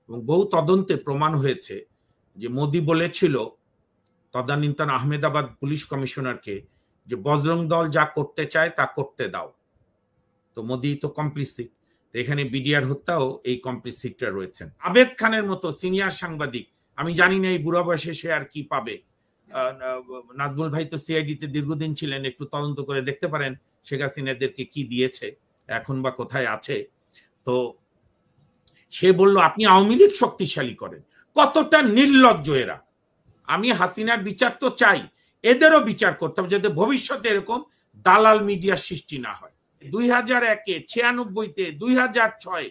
এবং বহু তদন্তে প্রমাণ হয়েছে যে মোদি বলেছিল তদানীন্তন আহমেদাবাদ পুলিশ কমিশনারকে যে বজরং দল যা করতে চায় তা করতে দাও। তো মোদি তো কমপ্লিসিট, এখানে বিডিআর হত্যাও এই কমপ্লিসিটটা রয়েছেন। আবেদ খানের মতো সিনিয়র সাংবাদিক, আমি জানি না এই বুড়া বয়সে সে আর কি পাবে। নাজমুল ভাই তো সিআইডিতে দীর্ঘদিন ছিলেন, একটু তদন্ত করে দেখতে পারেন শেখ হাসিনাদেরকে কি দিয়েছে, এখন বা কোথায় আছে। তো সে বলল আপনি আওয়ামী লীগ শক্তিশালী করেন। কতটা নির্লজ্জ এরা! আমি হাসিনার বিচার তো চাই, এদেরও বিচার করতে হবে যাতে ভবিষ্যতে এরকম দালাল মিডিয়ার সৃষ্টি না হয়। 2001-এ, 96-তে, 2006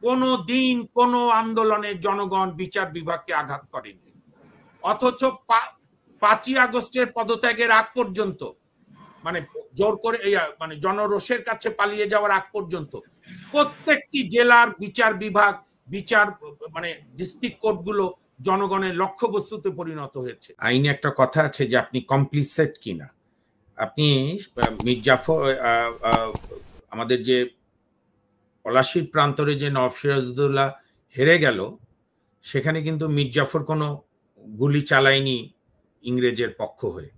কোনো দিন কোনো আন্দোলনে জনগণ বিচার বিভাগকে আঘাত করেনি, অথচ 5ই আগস্টের পদত্যাগের আগ পর্যন্ত, মানে জোর করে মানে জনরোষের কাছে পালিয়ে যাওয়ার আগ পর্যন্ত প্রত্যেকটি জেলার বিচার বিভাগ, বিচার মানে ডিস্ট্রিক্ট কোর্টগুলো জনগণের লক্ষ্যবস্তুতে পরিণত হয়েছে। আইনে একটা কথা আছে যে আপনি কমপ্লিসেট কিনা। আপনি মীর জাফর, আমাদের যে পলাশীর প্রান্তরে যে নওয়াব সিরাজউদ্দৌলা হেরে গেল, সেখানে কিন্তু মীর জাফর কোনো গুলি চালায়নি ইংরেজের পক্ষ হয়ে।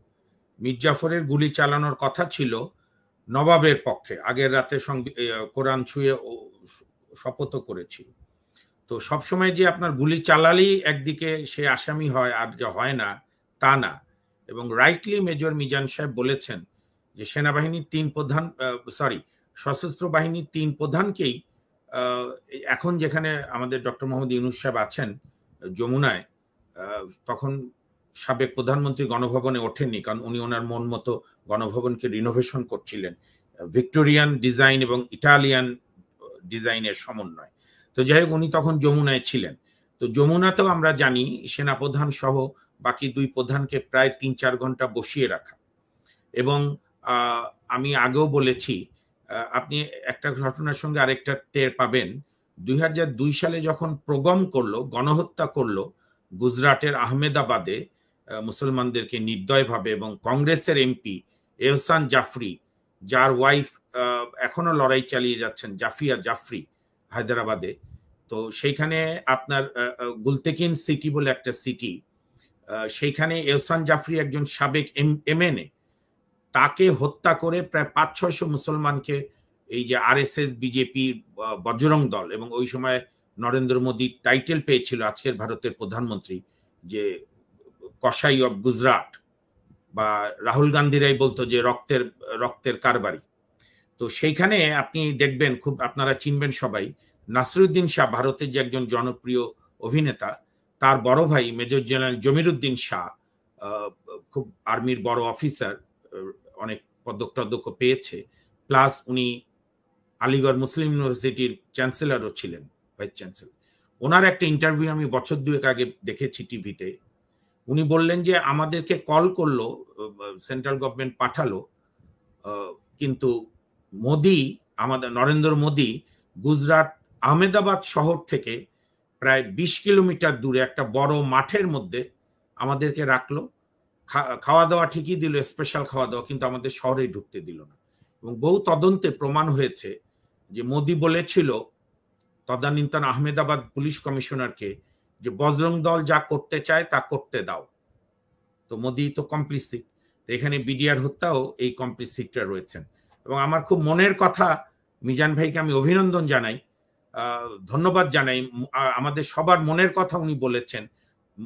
মীর জাফরের গুলি চালানোর কথা ছিল নবাবের পক্ষে, আগের রাতে কোরআন ছুঁয়ে শপথ করেছিল। তো সবসময় যে আপনার গুলি চালালেই একদিকে সে আসামি হয় আর যা হয় না তা না। এবং রাইটলি মেজর মিজান সাহেব বলেছেন যে সেনাবাহিনীর সশস্ত্র বাহিনীর 3 প্রধানকেই এখন যেখানে আমাদের ডক্টর মোহাম্মদ ইউনূস সাহেব আছেন যমুনায়, তখন সাবেক প্রধানমন্ত্রী গণভবনে ওঠেননি, কারণ উনি ওনার মন মতো গণভবনকে রিনোভেশন করছিলেন, ভিক্টোরিয়ান ডিজাইন এবং ইটালিয়ান ডিজাইনের সমন্বয়। তো যাই হোক, উনি তখন যমুনায় ছিলেন। তো যমুনাতেও আমরা জানি সেনাপ্রধান সহ বাকি 2 প্রধানকে প্রায় 3-4 ঘন্টা বসিয়ে রাখা। এবং আমি আগেও বলেছি, আপনি একটা ঘটনার সঙ্গে আরেকটা টের পাবেন। 2002 সালে যখন প্রোগ্রাম করলো, গণহত্যা করলো গুজরাটের আহমেদাবাদে মুসলমানদেরকে নির্দয়ভাবে, এবং কংগ্রেসের এমপি এহসান জাফরি, যার ওয়াইফ এখনো লড়াই চালিয়ে যাচ্ছেন, জাফিয়া জাফরি, হায়দ্রাবাদে। তো সেইখানে আপনার গুলতেকিন সিটি বলে একটা সিটি, সেইখানে এহসান জাফরি একজন সাবেক এমএনএ, তাকে হত্যা করে প্রায় 500-600 মুসলমানকে এই যে আরএসএস, বিজেপি, বজরং দল, এবং ওই সময় নরেন্দ্র মোদী টাইটেল পেয়েছিল আজকের ভারতের প্রধানমন্ত্রী যে কসাই অব গুজরাট, বা রাহুল গান্ধীরাই বলতো যে রক্তের কারবারি। তো সেইখানে আপনি দেখবেন, খুব আপনারা চিনবেন সবাই, নাসিরুদ্দিন শাহ, ভারতের যে একজন জনপ্রিয় অভিনেতা, তার বড় ভাই মেজর জেনারেল জমিরুদ্দিন শাহ, খুব আর্মির বড় অফিসার, অনেক পদক টদক পেয়েছে, প্লাস উনি আলিগড় মুসলিম ইউনিভার্সিটির চ্যান্সেলরও ছিলেন, ভাইস চ্যান্সেলর। ওনার একটা ইন্টারভিউ আমি বছর 2 আগে দেখেছি টিভিতে। উনি বললেন যে আমাদেরকে কল করলো, সেন্ট্রাল গভর্নমেন্ট পাঠালো, কিন্তু মোদি, আমাদের নরেন্দ্র মোদি গুজরাট আহমেদাবাদ শহর থেকে প্রায় 20 কিলোমিটার দূরে একটা বড় মাঠের মধ্যে আমাদেরকে রাখলো। খাওয়া দাওয়া ঠিকই দিল, স্পেশাল খাওয়া দাওয়া, কিন্তু আমাদের শহরে ঢুকতে দিল না। এবং বহু তদন্তে প্রমাণ হয়েছে যে মোদি বলেছিল তদানীন্তন আহমেদাবাদ পুলিশ কমিশনারকে যে বজরং দল যা করতে চায় তা করতে দাও। তো মোদি তো কমপ্লিসিট, এখানে বিডিআর হত্যাও এই কমপ্লিসিটটা রয়েছেন। এবং আমার খুব মনের কথা, মিজান ভাইকে আমি অভিনন্দন জানাই, ধন্যবাদ জানাই। আমাদের সবার মনের কথা উনি বলেছেন।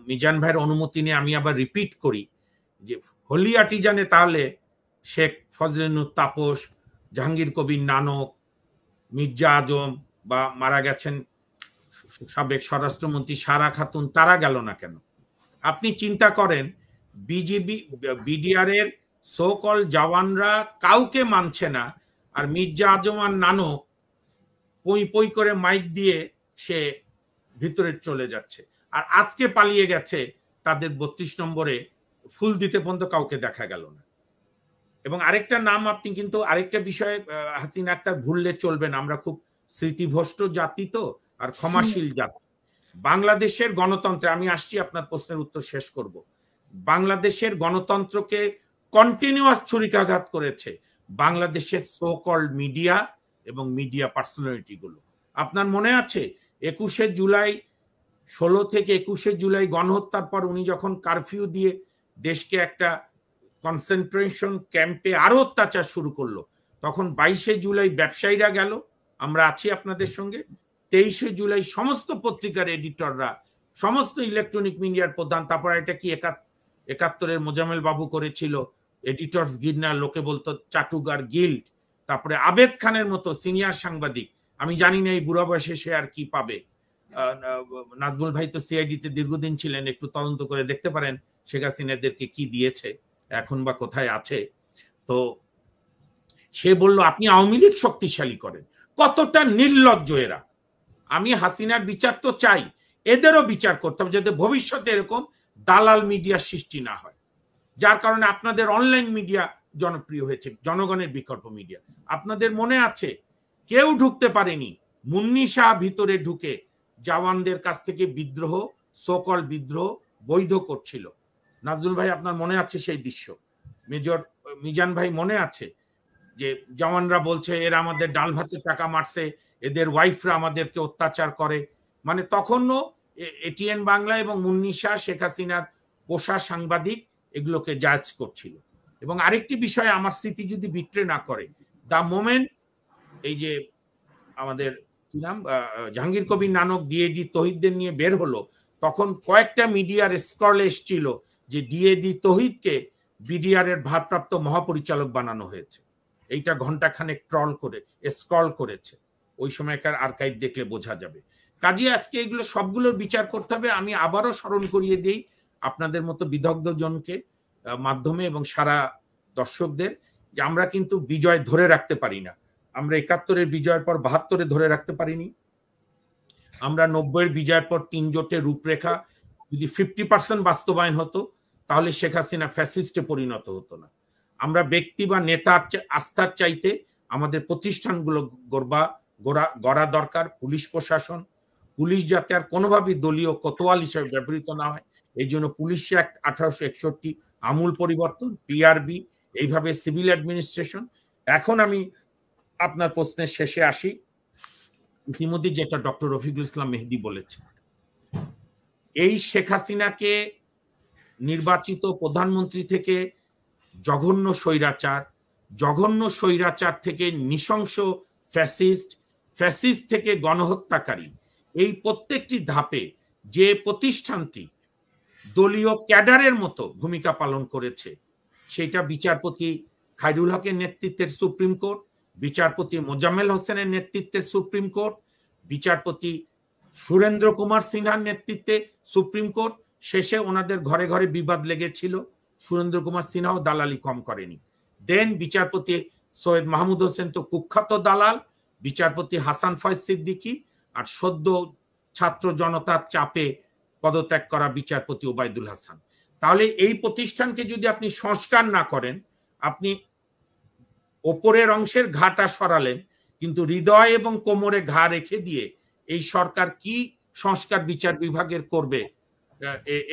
মিজান ভাইয়ের অনুমতি নিয়ে আমি আবার রিপিট করি যে হলিয়াটি জানে তাহলে শেখ ফজলেনুর তাপস, জাহাঙ্গীর কবির নানক, মির্জা আজম, বা মারা গেছেন সাবেক স্বরাষ্ট্রমন্ত্রী সারা খাতুন, তারা গেল না কেন? আপনি চিন্তা করেন, বিডিআর এর সোকল জওয়ানরা কাউকে মানছে না, আর মির্জা আজম আর নানক পই পই করে মাইক দিয়ে সে ভিতরে চলে যাচ্ছে, আর আজকে পালিয়ে গেছে। তাদের 32 নম্বরে ফুল দিতে পর্যন্ত কাউকে দেখা গেল না। এবং আরেকটা নাম আপনি কিন্তু আরেকটা বিষয়ে হাসিনা একটা ভুললে চলবে না, আমরা খুব স্মৃতিভ্রষ্ট জাতি তো, আর ক্ষমাশীল জাতি। বাংলাদেশের গণতন্ত্রে, আমি আসছি আপনার প্রশ্নের উত্তর শেষ করব, বাংলাদেশের গণতন্ত্রকে কন্টিনিউয়াস ছুরিকাঘাত করেছে বাংলাদেশের সো কল্ড মিডিয়া এবং মিডিয়া পার্সোনালিটি গুলো। আপনার মনে আছে 21শে জুলাই 16 থেকে 21শে জুলাই গণহত্যার পর উনি যখন কারফিউ দিয়ে দেশকে একটা কনসেন্ট্রেশন ক্যাম্পে আরো অত্যাচার শুরু করলো, তখন 22শে জুলাই ব্যবসায়ীরা গেল, আমরা আছি আপনাদের সঙ্গে। 23শে জুলাই সমস্ত পত্রিকার এডিটররা, সমস্ত ইলেকট্রনিক মিডিয়ার প্রধান, তারপর এটা কি 71-এর মোজামেল বাবু করেছিল এডিটর্স গিল্ড, লোকে বলতো চাটুগার গিল্ড, তারপরে আবেদ খানের মতো সিনিয়র সাংবাদিক, আমি জানি না এই বুড়া বয়সে সে আর কি পাবে। নাজমুল ভাই তো সিআইডিতে দীর্ঘদিন ছিলেন, একটু তদন্ত করে দেখতে পারেন শেখ হাসিনাদেরকে কি দিয়েছে, এখন বা কোথায় আছে। তো সে বলল আপনি আওয়ামী লীগ শক্তিশালী করেন। কতটা নির্লজ্জ এরা! আমি হাসিনার বিচার তো চাই, এদেরও বিচার করতে হবে যাতে ভবিষ্যতে এরকম দালাল মিডিয়ার সৃষ্টি না হয়, যার কারণে আপনাদের অনলাইন মিডিয়া জনপ্রিয় হয়েছে, জনগণের বিকল্প মিডিয়া। আপনাদের মনে আছে কেউ ঢুকতে পারেনি, মুন্নি শাহ ভিতরে ঢুকে জওয়ানদের কাছ থেকে বিদ্রোহ, সকল বিদ্রোহ বৈধ করছিল। নাজরুল ভাই আপনার মনে আছে সেই দৃশ্য? মেজর মিজান ভাই মনে আছে যে জওয়ানরা বলছে এরা আমাদের ডাল ভাতের টাকা মারছে, এদের ওয়াইফরা আমাদেরকে অত্যাচার করে। মানে তখনও এটিএন বাংলা এবং মুন্নি শাহ, শেখ হাসিনার পোষা সাংবাদিক এগুলোকে জাজ করছিল। এবং আরেকটি বিষয় আমার স্মৃতি যদি বিট্রে না করে, দা মোমেন্ট এই যে আমাদের কি নাম জাহাঙ্গীর কবির নানক ডিএডি তহিদদের নিয়ে বের হলো, তখন কয়েকটা মিডিয়ার স্কল এসছিল যে ডিএডি তহিদকে বিডিআর এর ভারপ্রাপ্ত মহাপরিচালক বানানো হয়েছে। এইটা ঘন্টাখানেক ট্রল করে স্ক্রল করেছে, ওই সময়কার আর্কাইভ দেখলে বোঝা যাবে। কাজে আজকে এগুলো সবগুলোর বিচার করতে হবে। আমি আবারও স্মরণ করিয়ে দিই আপনাদের মতো বিদগ্ধ জনকে মাধ্যমে এবং সারা দর্শকদের যে আমরা কিন্তু বিজয় ধরে রাখতে পারি না। আমরা 71-এর বিজয়ের পর 72-এ ধরে রাখতে পারিনি। আমরা 90-এর বিজয়ের পর 3 জোটের রূপরেখা যদি 50% বাস্তবায়ন হতো তাহলে শেখ হাসিনা ফ্যাসিস্টে পরিণত হতো না। আমরা ব্যক্তি বা নেতার আস্থার চাইতে আমাদের প্রতিষ্ঠানগুলো গড়া দরকার। পুলিশ প্রশাসন, পুলিশ যাতে আর কোনোভাবেই দলীয় কোতোয়াল হিসেবে ব্যবহৃত না হয়, এই জন্য পুলিশ অ্যাক্ট 1861 আমূল পরিবর্তন, পিআরবি, এইভাবে সিভিল অ্যাডমিনিস্ট্রেশন। এখন আমি আপনার প্রশ্নের শেষে আসি। ইতিমধ্যে যেটা ডক্টর রফিকুল ইসলাম মেহেদী বলেছে, এই শেখ হাসিনাকে নির্বাচিত প্রধানমন্ত্রী থেকে জঘন্য স্বৈরাচার থেকে নৃশংস ফ্যাসিস্ট থেকে গণহত্যাকারী, এই প্রত্যেকটি ধাপে যে প্রতিষ্ঠানটি দলীয় ক্যাডারের মতো ভূমিকা পালন করেছে, সেটা বিচারপতি খায়রুল হকের নেতৃত্বের সুপ্রিম কোর্ট, বিচারপতি মোজাম্মেল হোসেনের নেতৃত্বে সুপ্রিম কোর্ট, বিচারপতি সুরেন্দ্র কুমার সিনহার নেতৃত্বে সুপ্রিম কোর্ট। শেষে ওনাদের ঘরে ঘরে বিবাদ লেগেছিল, সুরেন্দ্র কুমার সিনহাও দালালি কম করেনি। দেন বিচারপতি সৈয়দ মাহমুদ হোসেন তো কুখ্যাত দালাল, বিচারপতি হাসান ফয়েজ সিদ্দিকী, আর সদ্য ছাত্র জনতার চাপে পদত্যাগ করা বিচারপতি ওবায়দুল হাসান। তাহলে এই প্রতিষ্ঠানকে যদি আপনি সংস্কার না করেন, আপনি ওপরের অংশের ঘাটা সরালেন কিন্তু হৃদয় এবং কোমরে ঘা রেখে দিয়ে এই সরকার কি সংস্কার বিচার বিভাগের করবে,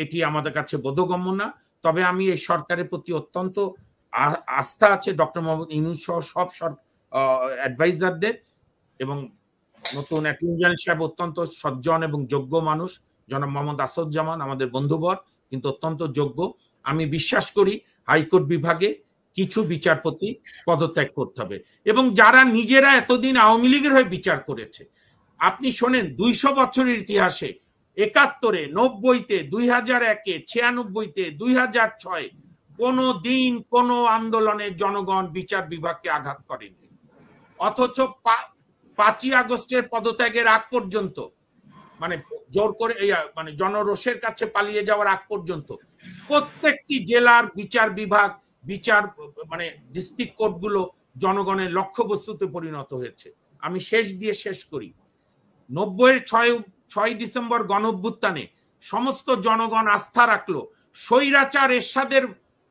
এটি আমাদের কাছে বোধগম্য না। তবে আমি এই সরকারের প্রতি অত্যন্ত আস্থা আছে, ডক্টর মোহাম্মদ ইউনূস সহ সব অ্যাডভাইজারদের, এবং নতুন অ্যাটর্নি জেনারেল সাহেব অত্যন্ত সজ্জন এবং যোগ্য মানুষ, জনাব মোহাম্মদ আসাদুজ্জামান আমাদের বন্ধুবর, কিন্তু অত্যন্ত যোগ্য। আমি বিশ্বাস করি হাইকোর্ট বিভাগে কিছু বিচারপতি পদত্যাগ করতে হবে, এবং যারা নিজেরা এতদিন আওয়ামী লীগের হয়ে বিচার করেছে। আপনি শোনেন 200 বছরের ইতিহাসে 71-এ, 90-তে, 2001-এ, 96-তে, 2006 কোনো দিন কোনো আন্দোলনে জনগণ বিচার বিভাগকে আঘাত করেনি। অথচ 5ই আগস্টের পদত্যাগের আগ পর্যন্ত, মানে জোর করে মানে জনরোষের কাছে পালিয়ে যাওয়ার আগ পর্যন্ত প্রত্যেকটি জেলার বিচার বিভাগ, মানে ডিস্ট্রিক্ট কোর্টগুলো জনগণের লক্ষ্যবস্তুতে পরিণত হয়েছে। আমি শেষ করি। 90-এর 6 ডিসেম্বর গণঅভ্যুত্থানে সমস্ত জনগণ আস্থা রাখলো স্বৈরাচার এরশাদের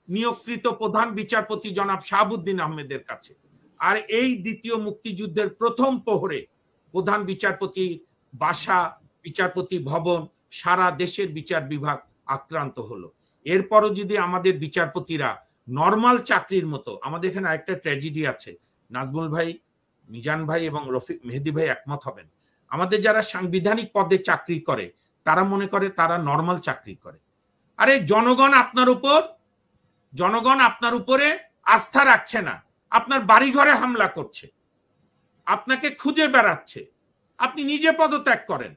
নিয়োগকৃত প্রধান বিচারপতি জনাব শাহাবুদ্দিন আহমেদের কাছে। আর এই দ্বিতীয় মুক্তিযুদ্ধের প্রথম প্রহরে প্রধান বিচারপতির বাসা, বিচারপতি ভবন, সারা দেশের বিচার বিভাগ আক্রান্ত হলো। এরপরও যদি আমাদের বিচারপতিরা নর্মাল চাকরির মতো, আমাদের এখানে আরেকটা ট্র্যাজেডি আছে, নাজমুল ভাই, মিজান ভাই এবং মেহেদী ভাই একমত হবেন, আমাদের যারা সাংবিধানিক পদে চাকরি করে তারা মনে করে তারা নর্মাল চাকরি করে। আরে জনগণ আপনার উপরে আস্থা রাখছে না, আপনার বাড়িঘরে হামলা করছে, আপনাকে খুঁজে বেড়াচ্ছে, আপনি নিজে পদত্যাগ করেন।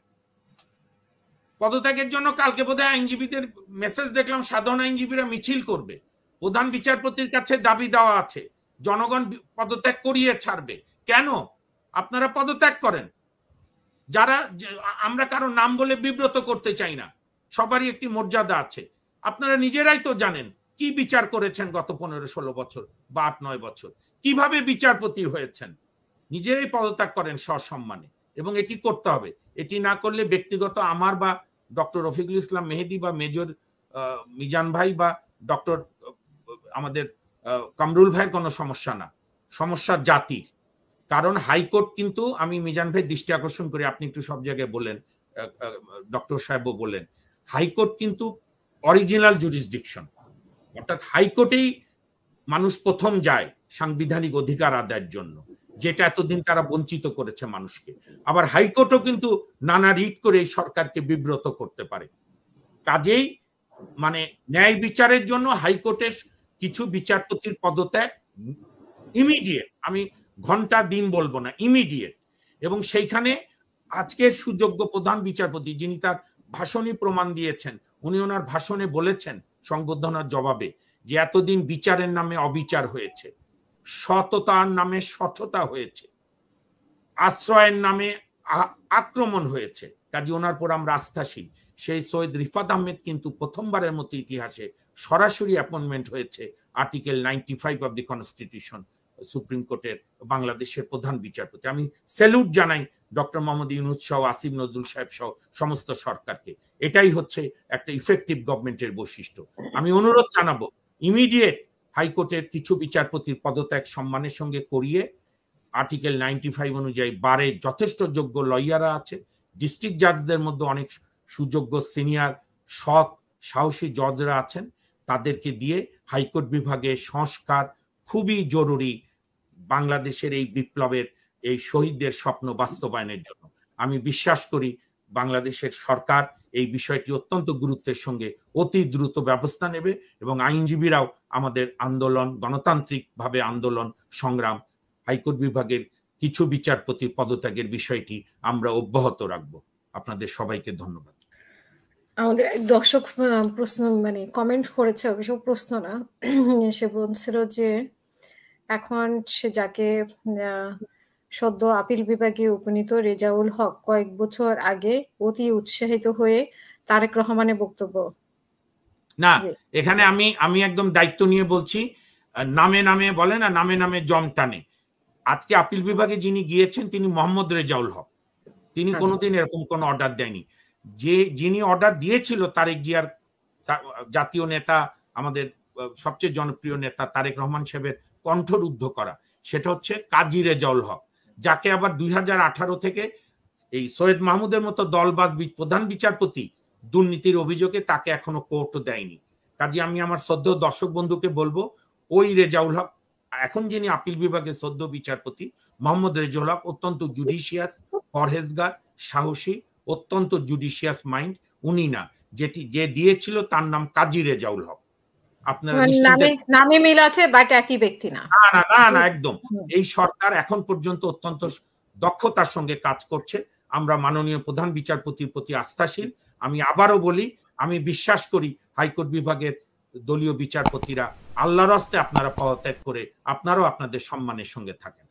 পদত্যাগের জন্য কালকে বোধহয় আইনজীবীদের মেসেজ দেখলাম, সাধারণ আইনজীবীরা মিছিল করবে, প্রধান বিচারপতির কাছে দাবি দেওয়া আছে, জনগণ পদত্যাগ করিয়ে ছাড়বে। কেন? আপনারা পদত্যাগ করেন। যারা, আমরা কারো নাম বলে বিব্রত করতে চাই না, সবারই একটি মর্যাদা আছে। আপনারা নিজেরাই তো জানেন কি বিচার করেছেন গত 15-16 বছর বা 8-9 বছর, কিভাবে বিচারপতি হয়েছেন। নিজেরাই পদত্যাগ করেন সসম্মানে, এবং এটি করতে হবে। এটি না করলে ব্যক্তিগত আমার বা ডক্টর রফিকুল ইসলাম মেহেদী বা মেজর মিজান ভাই বা ডক্টর আমাদের কামরুল ভাইয়ের কোনো সমস্যা না, সমস্যা জাতির। কারণ হাইকোর্ট কিন্তু, আমি মিজান ভাইয়ের দৃষ্টি আকর্ষণ করি, আপনি একটু সব জায়গায় বলেন, ডক্টর সাহেবও বলেন, হাইকোর্ট কিন্তু অরিজিনাল জুরিসডিকশন, অর্থাৎ হাইকোর্টেই মানুষ প্রথম যায় সাংবিধানিক অধিকার আদায়ের জন্য, যেটা এতদিন তারা বঞ্চিত করেছে মানুষকে। আবার হাইকোর্টও কিন্তু নানা রিট করে এই সরকারকে বিব্রত করতে পারে। কাজেই মানে ন্যায় বিচারের জন্য হাইকোর্টের কিছু বিচারপতির পদত্যাগ ইমিডিয়েট, আমি ঘন্টা দিন বলবো না, ইমিডিয়েট। এবং সেইখানে আজকের সুযোগ্য প্রধান বিচারপতি, যিনি তার ভাষণই প্রমাণ দিয়েছেন, উনি ওনার ভাষণে বলেছেন সংবর্ধনার জবাবে যে এতদিন বিচারের নামে অবিচার হয়েছে, সততার নামে সঠতা হয়েছে, আশ্রয়ের নামে আক্রমণ হয়েছে, কাজে ওনার পর আমরা আস্থাশীল। সেই সৈয়দ রিফাত আহমেদ কিন্তু প্রথমবারের মতো ইতিহাসে সরাসরি অ্যাপয়েন্টমেন্ট হয়েছে article 95 of the constitution, supreme কোর্টের বাংলাদেশের প্রধান বিচারপতি। আমি স্যালুট জানাই ডক্টর মোহাম্মদ ইউনূস সহ, আসিফ নজরুল সাহেব সহ সমস্ত সরকারকে। এটাই হচ্ছে একটা ইফেক্টিভ গভর্নমেন্টের বৈশিষ্ট্য। আমি অনুরোধ জানাবো ইমিডিয়েট হাইকোর্টের কিছু বিচারপতির পদত্যাগ সম্মানের সঙ্গে করিয়ে আর্টিকেল 95 অনুযায়ী বারে যথেষ্ট যোগ্য লয়াররা আছে, ডিস্ট্রিক্ট জাজদের মধ্যে অনেক সুযোগ্য সিনিয়র সৎ সাহসী জজরা আছেন, তাদেরকে দিয়ে হাইকোর্ট বিভাগে সংস্কার খুবই জরুরি বাংলাদেশের এই বিপ্লবের, এই শহীদদের স্বপ্ন বাস্তবায়নের জন্য। আমি বিশ্বাস করি বাংলাদেশের সরকার এই বিষয়টি অত্যন্ত গুরুত্বের সঙ্গে অতি দ্রুত ব্যবস্থা নেবে, এবং আইনজীবীরাও আমাদের আন্দোলন, গণতান্ত্রিকভাবে আন্দোলন সংগ্রাম, হাইকোর্ট বিভাগের কিছু বিচারপতির পদত্যাগের বিষয়টি আমরা অব্যাহত রাখব। আপনাদের সবাইকে ধন্যবাদ। আমাদের এক দর্শক প্রশ্ন, মানে কমেন্ট করেছে, অবশ্য প্রশ্ন না, সে বলছিল যে এখন সে যাকে সদ্য আপিল বিভাগে উপনীত রেজাউল হক কয়েক বছর আগে অতি উৎসাহিত হয়ে তারেক রহমানের বক্তব্য না, এখানে আমি একদম দায়িত্ব নিয়ে বলছি, নামে নামে বলে না, নামে নামে জম টানে। আজকে আপিল বিভাগে যিনি গিয়েছেন তিনি মোহাম্মদ রেজাউল হক, তিনি কোনোদিন এরকম কোন অর্ডার দেয়নি। যিনি অর্ডার দিয়েছিল তারেক জিয়ার জাতীয় নেতা, আমাদের সবচেয়ে জনপ্রিয় নেতা তারেক রহমান সাহেবের কণ্ঠরুদ্ধ করা, সেটা হচ্ছে কাজী রেজাউল হক, যাকে আবার 2018 থেকে এই সৈয়দ মাহমুদের মতো দলবাজ প্রধান বিচারপতি দুর্নীতির অভিযোগে তাকে এখনো কোর্ট দেয়নি। কাজে আমি আমার সদ্য দর্শক বন্ধুকে বলবো, ওই রেজাউল হক, এখন যিনি আপিল বিভাগের সদ্য বিচারপতি মোহাম্মদ রেজাউল হক, অত্যন্ত জুডিশিয়াস, পরহেজগার, সাহসী, অত্যন্ত জুডিশিয়াস মাইন্ড, উনি না, যে দিয়েছিল তার নাম কাজী রেজাউল হক। আপনারা নামে মিল আছে, বাট একই ব্যক্তি না। না, একদম। এই সরকার এখন পর্যন্ত অত্যন্ত দক্ষতার সঙ্গে কাজ করছে। আমরা মাননীয় প্রধান বিচারপতির প্রতি আস্থাশীল। আমি আবারও বলি, আমি বিশ্বাস করি হাইকোর্ট বিভাগের দলীয় বিচারপতিরা আল্লাহর রাস্তে আপনারা পদত্যাগ করে আপনারাও আপনাদের সম্মানের সঙ্গে থাকেন।